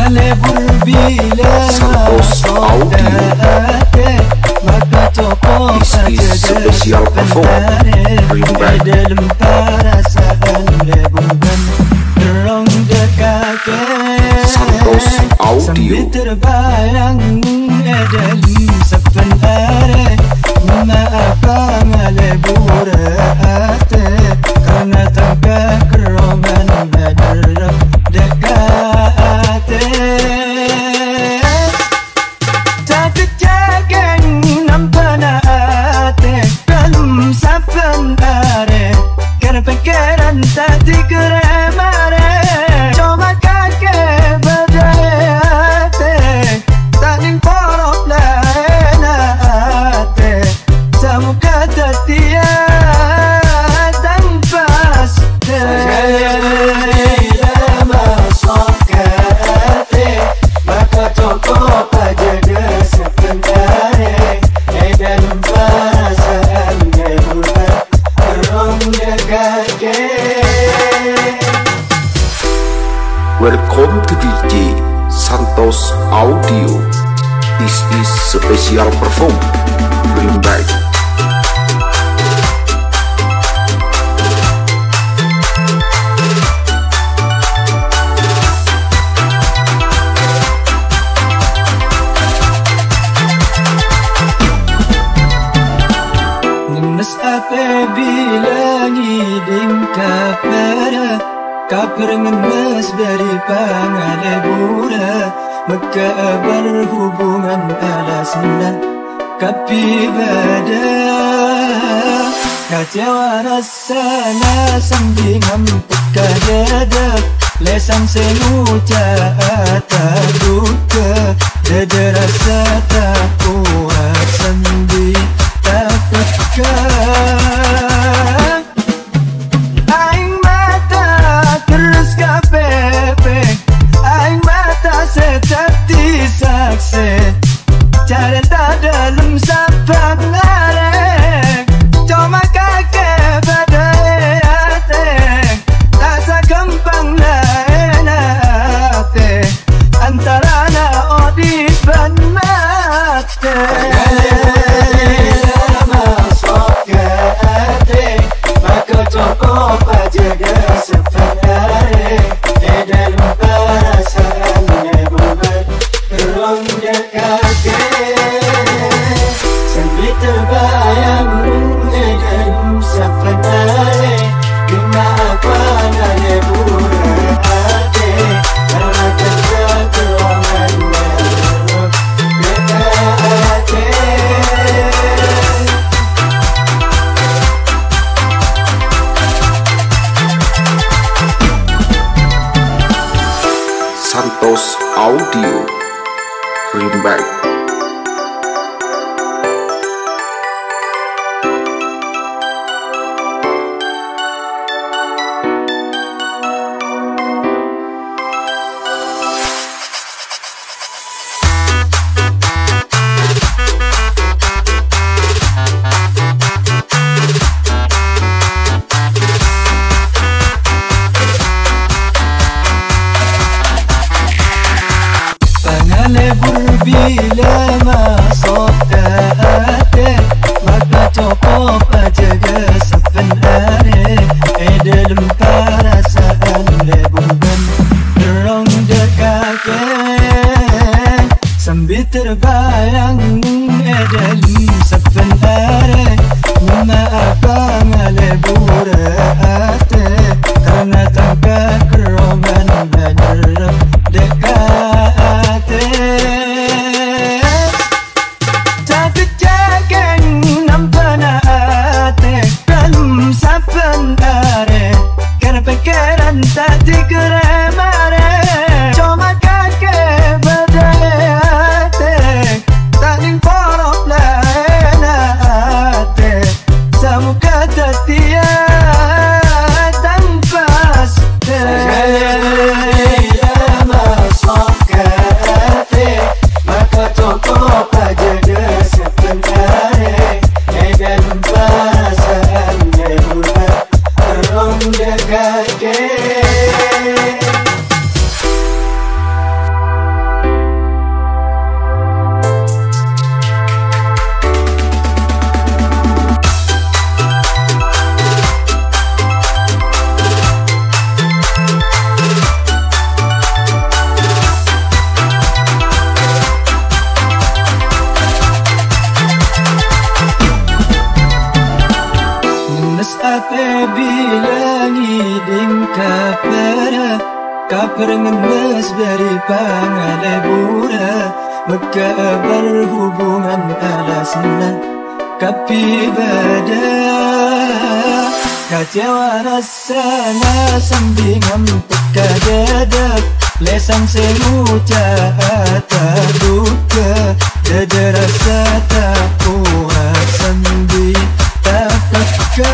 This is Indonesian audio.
Lebur bila saudade maka toko saja spesial perform dalam perasaan leburan terong dekat Santos Audio sambil terbayang dalam sebenarnya mengapa ngalebur hati karena tangga keroman derap dekat pikiran tak dikeremare cuma kakek berdaya tak nimporok lain hati semua kata dia dan pas dalam masuk hati maka toko pada sebenarnya dalam perasaan leburan terong dekat. Welcome to DJ Santos Audio. This is special perform. Bring back. Nemes apa bila ngiding kapera Kaper ngemes dari pangalebura Maka berhubungan alasna Kapi bada Kecewa rasana sambingan peka dada Lesan senguca ataduka Dada rasa tak kuat sendi tak peka Cara tak dalam sabar narek cuma kakek badai hati tak sekempang lain hati antara na odi ban mati masuk ke hati maka cukup aja sebenarnya dalam perasaan leburan terong dekat sambil terbayang dalam sebenarnya kenapa ngalebur hati karena keterangan dekat Santos Audio. Bring back. Lebur bila masuk hati maka cukup aja sebenarnya dalam perasaan leburan terong dekat sambil terbayang dalam sebenarnya mengapa ngalebur hati karena tangga keroman derap dekat pikiran tak dikeremare cuma kakek berdaya tak nimporok lain hati semua kata dia dan pas dalam masuk ke hati maka cukup aja sebenarnya dalam perasaan leburan terong dekat Kaper ngenes beri pangalebura Maka berhubungan alasna Kapi bada Kecewa rasanya sambingan teka dadak Lesan semuja tak duka Dada rasa tak kuat sambil tak peka